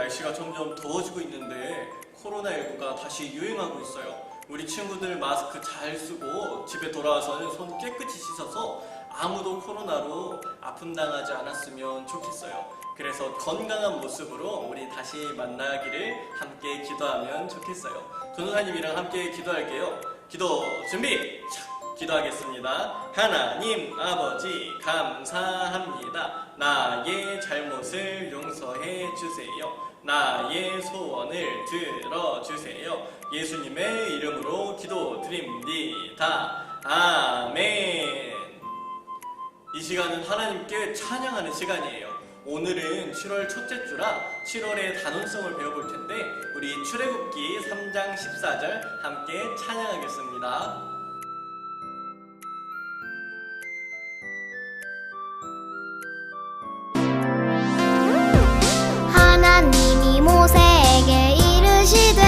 날씨가 점점 더워지고 있는데 코로나19가 다시 유행하고 있어요. 우리 친구들 마스크 잘 쓰고 집에 돌아와서는 손 깨끗이 씻어서 아무도 코로나로 아픔당하지 않았으면 좋겠어요. 그래서 건강한 모습으로 우리 다시 만나기를 함께 기도하면 좋겠어요. 전도사님이랑 함께 기도할게요. 기도 준비! 기도하겠습니다. 하나님 아버지 감사합니다. 나의 잘못을 용서해 주세요. 나의 소원을 들어주세요. 예수님의 이름으로 기도드립니다. 아멘. 이 시간은 하나님께 찬양하는 시간이에요. 오늘은 7월 첫째 주라 7월의 단원성을 배워볼 텐데 우리 출애굽기 3장 14절 함께 찬양하겠습니다. 하나님이 모세에게 이르시되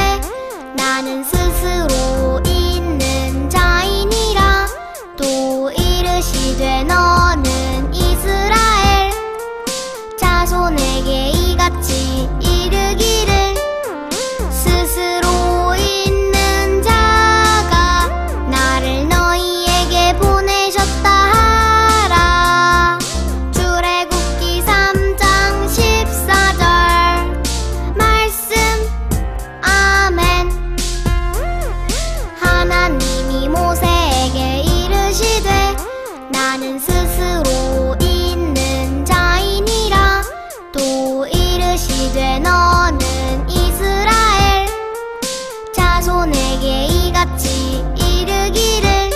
나는 스스로 있는 자이니라. 또 이르시되 너는 이스라엘 자손에게 이같이 이르기를 스스로 있는 자가 나를 너희에게 보내셨다 하라. 출애굽기 3장 14절 말씀. 아멘. 하나님이 모세에게 이르시되 나는 스스로 있는 자이니라. 또 이르시되 너는 이스라엘 자손에게 이같이 이르기를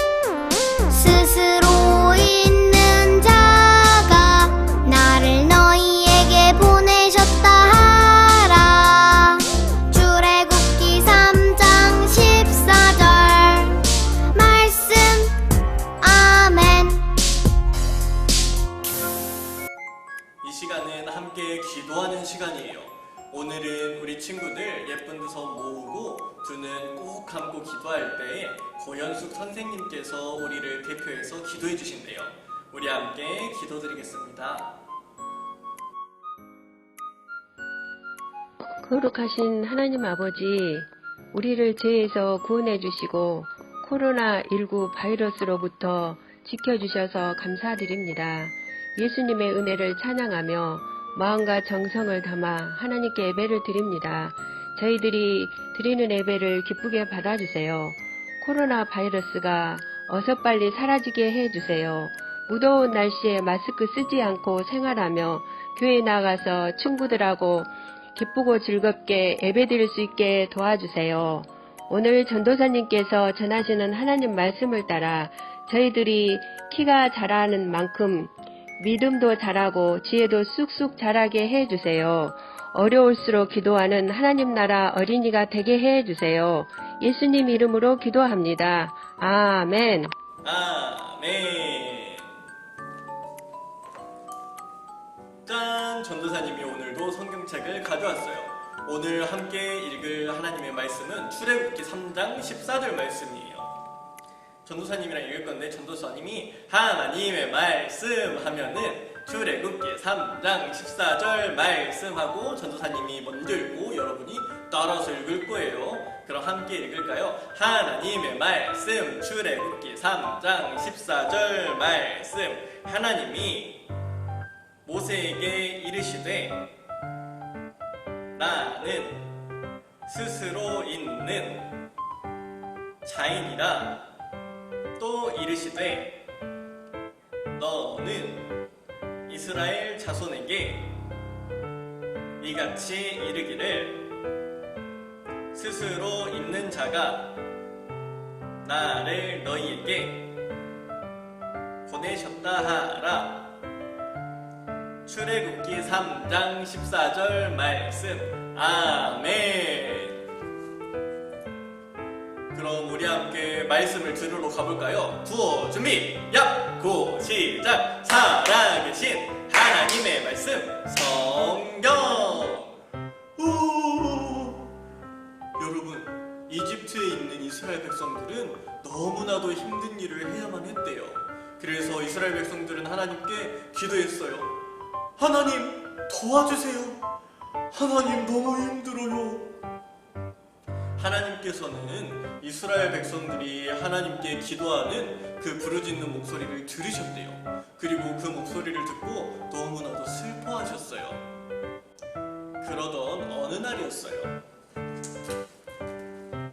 스스로 있는 자가 나를 너희에게 보내셨다 하라. 출애굽기 3장 14절 말씀. 아멘. 이 시간은 함께 기도하는 시간이에요. 오늘은 우리 친구들 예쁜 두 손 모으고 두 눈 꼭 감고 기도할 때에 고현숙 선생님께서 우리를 대표해서 기도해 주신대요. 우리 함께 기도드리겠습니다. 거룩하신 하나님 아버지, 우리를 죄에서 구원해 주시고 코로나19 바이러스로부터 지켜주셔서 감사드립니다. 예수님의 은혜를 찬양하며 마음과 정성을 담아 하나님께 예배를 드립니다. 저희들이 드리는 예배를 기쁘게 받아주세요. 코로나 바이러스가 어서 빨리 사라지게 해주세요. 무더운 날씨에 마스크 쓰지 않고 생활하며 교회에 나가서 친구들하고 기쁘고 즐겁게 예배드릴 수 있게 도와주세요. 오늘 전도사님께서 전하시는 하나님 말씀을 따라 저희들이 키가 자라는 만큼 믿음도 자라고 지혜도 쑥쑥 자라게 해주세요. 어려울수록 기도하는 하나님 나라 어린이가 되게 해주세요. 예수님 이름으로 기도합니다. 아멘. 아멘. 짠! 전도사님이 오늘도 성경책을 가져왔어요. 오늘 함께 읽을 하나님의 말씀은 출애굽기 3장 14절 말씀이에요. 전도사님이랑 읽을 건데 전도사님이 하나님의 말씀 하면은 출애굽기 3장 14절 말씀하고 전도사님이 먼저 읽고 여러분이 따라서 읽을 거예요. 그럼 함께 읽을까요? 하나님의 말씀 출애굽기 3장 14절 말씀. 하나님이 모세에게 이르시되 나는 스스로 있는 자이니라. 또 이르시되 너는 이스라엘 자손에게 이같이 이르기를 스스로 있는 자가 나를 너희에게 보내셨다 하라. 출애굽기 3장 14절 말씀. 아멘. 그럼 우리 함께 말씀을 들으러 가볼까요? 구호 준비! 고! 시작! 살아계신 하나님의 말씀 성경! 여러분, 이집트에 있는 이스라엘 백성들은 너무나도 힘든 일을 해야만 했대요. 그래서 이스라엘 백성들은 하나님께 기도했어요. 하나님 도와주세요. 하나님 너무 힘들어요. 하나님께서는 이스라엘 백성들이 하나님께 기도하는 그 부르짖는 목소리를 들으셨대요. 그리고 그 목소리를 듣고 너무나도 슬퍼하셨어요. 그러던 어느 날이었어요.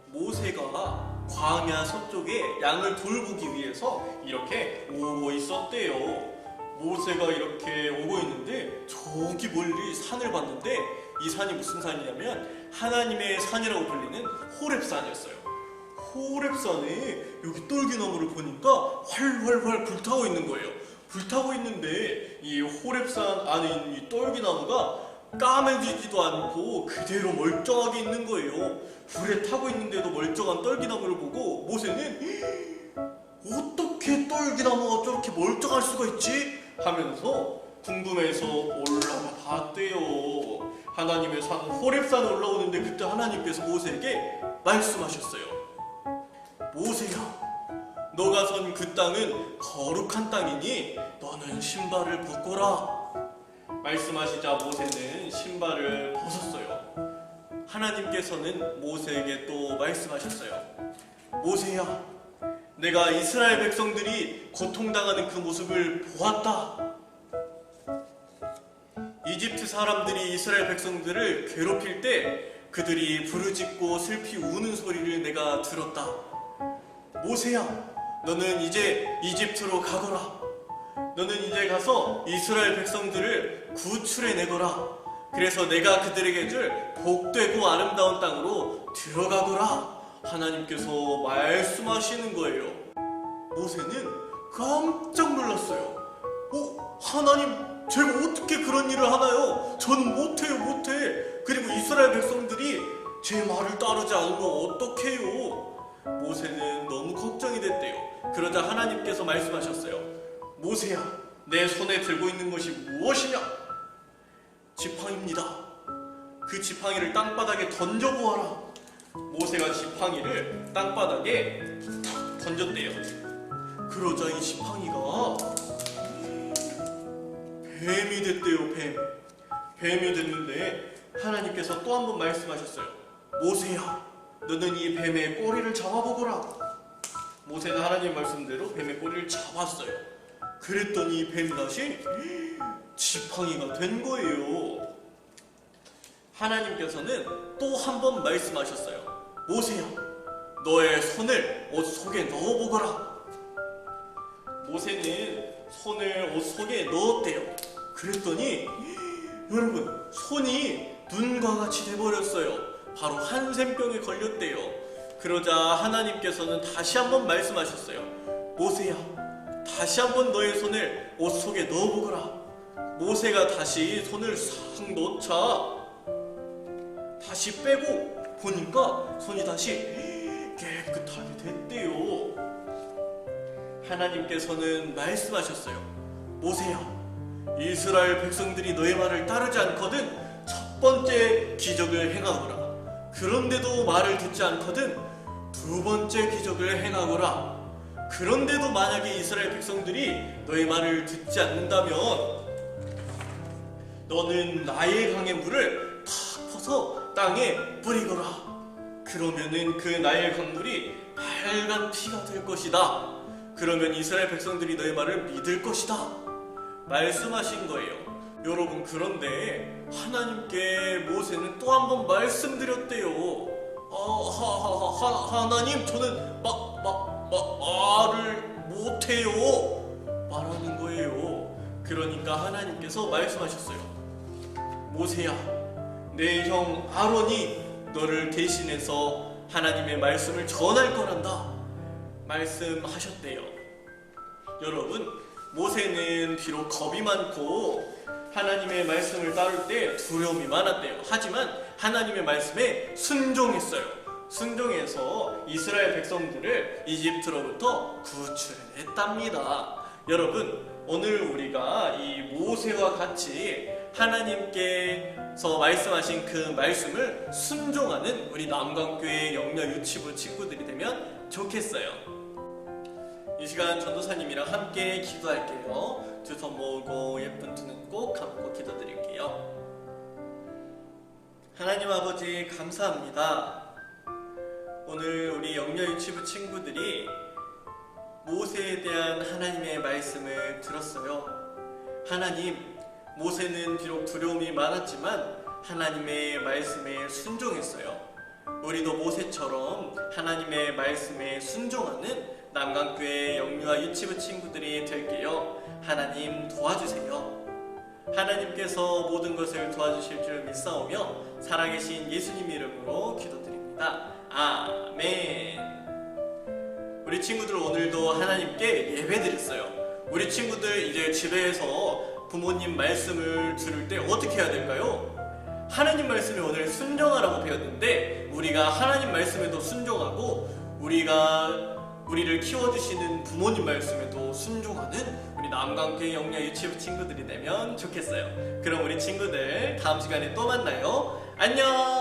모세가 광야 서쪽에 양을 돌보기 위해서 이렇게 오고 있었대요. 모세가 이렇게 오고 있는데 저기 멀리 산을 봤는데 이 산이 무슨 산이냐면 하나님의 산이라고 불리는 호렙산이었어요. 호렙산에 여기 똘기나무를 보니까 활활활 불타고 있는 거예요. 불타고 있는데 이 호렙산 안에 있는 이 똘기나무가 까매지지도 않고 그대로 멀쩡하게 있는 거예요. 불에 타고 있는데도 멀쩡한 똘기나무를 보고 모세는 어떻게 똘기나무가 저렇게 멀쩡할 수가 있지? 하면서 궁금해서 올라가 봤대요. 하나님의 산 호렙산에 올라오는데 그때 하나님께서 모세에게 말씀하셨어요. 모세야, 너가 선 그 땅은 거룩한 땅이니 너는 신발을 벗거라. 말씀하시자 모세는 신발을 벗었어요. 하나님께서는 모세에게 또 말씀하셨어요. 모세야, 내가 이스라엘 백성들이 고통당하는 그 모습을 보았다. 이집트 사람들이 이스라엘 백성들을 괴롭힐 때 그들이 부르짖고 슬피 우는 소리를 내가 들었다. 모세야, 너는 이제 이집트로 가거라. 너는 이제 가서 이스라엘 백성들을 구출해내거라. 그래서 내가 그들에게 줄 복되고 아름다운 땅으로 들어가거라. 하나님께서 말씀하시는 거예요. 모세는 깜짝 놀랐어요. 하나님, 제가 어떻게 그런 일을 하나요? 전 못해요, 못해. 그리고 이스라엘 백성들이 제 말을 따르지 않으면 어떡해요? 모세는 너무 걱정이 됐대요. 그러자 하나님께서 말씀하셨어요. 모세야, 내 손에 들고 있는 것이 무엇이냐? 지팡이입니다. 그 지팡이를 땅바닥에 던져보아라. 모세가 지팡이를 땅바닥에 탁 던졌대요. 그러자 이 지팡이가 뱀이 됐대요. 뱀이 됐는데 하나님께서 또 한 번 말씀하셨어요. 모세야, 너는 이 뱀의 꼬리를 잡아보거라. 모세는 하나님 말씀대로 뱀의 꼬리를 잡았어요. 그랬더니 뱀이 다시 지팡이가 된 거예요. 하나님께서는 또 한 번 말씀하셨어요. 모세야, 너의 손을 옷 속에 넣어보거라. 모세는 손을 옷 속에 넣었대요. 그랬더니 여러분, 손이 눈과 같이 돼버렸어요. 바로 한센병에 걸렸대요. 그러자 하나님께서는 다시 한번 말씀하셨어요. 모세야, 다시 한번 너의 손을 옷 속에 넣어보거라. 모세가 다시 손을 싹 넣자 다시 빼고 보니까 손이 다시 깨끗하게 됐대요. 하나님께서는 말씀하셨어요. 모세야, 이스라엘 백성들이 너의 말을 따르지 않거든 첫 번째 기적을 행하거라. 그런데도 말을 듣지 않거든 두 번째 기적을 행하거라. 그런데도 만약에 이스라엘 백성들이 너의 말을 듣지 않는다면 너는 나의 강의 물을 탁 퍼서 땅에 뿌리거라. 그러면은 그 나일 강물이 빨간 피가 될 것이다. 그러면 이스라엘 백성들이 너의 말을 믿을 것이다. 말씀하신 거예요. 여러분, 그런데 하나님께 모세는 또 한 번 말씀드렸대요. 하나님, 저는 말을 못해요. 말하는 거예요. 그러니까 하나님께서 말씀하셨어요. 모세야, 내 형 아론이 너를 대신해서 하나님의 말씀을 전할 거란다. 말씀하셨대요. 여러분, 모세는 비록 겁이 많고 하나님의 말씀을 따를 때 두려움이 많았대요. 하지만 하나님의 말씀에 순종했어요. 순종해서 이스라엘 백성들을 이집트로부터 구출했답니다. 여러분, 오늘 우리가 이 모세와 같이 하나님께서 말씀하신 그 말씀을 순종하는 우리 남강교회 영녀 유치부 친구들이 되면 좋겠어요. 이 시간 전도사님이랑 함께 기도할게요. 두 손 모으고 예쁜 두 눈 꼭 감고 기도드릴게요. 하나님 아버지 감사합니다. 오늘 우리 영녀 유치부 친구들이 모세에 대한 하나님의 말씀을 들었어요. 하나님, 모세는 비록 두려움이 많았지만 하나님의 말씀에 순종했어요. 우리도 모세처럼 하나님의 말씀에 순종하는 남강교회 영유아 유치부 친구들이 될게요. 하나님 도와주세요. 하나님께서 모든 것을 도와주실 줄 믿사오며 살아계신 예수님 이름으로 기도드립니다. 아멘. 우리 친구들 오늘도 하나님께 예배드렸어요. 우리 친구들 이제 집에서 부모님 말씀을 들을 때 어떻게 해야 될까요? 하나님 말씀에 오늘 순종하라고 배웠는데 우리가 하나님 말씀에도 순종하고 우리를 키워주시는 부모님 말씀에도 순종하는 우리 남강교회 영유아 유치부 친구들이 되면 좋겠어요. 그럼 우리 친구들 다음 시간에 또 만나요. 안녕.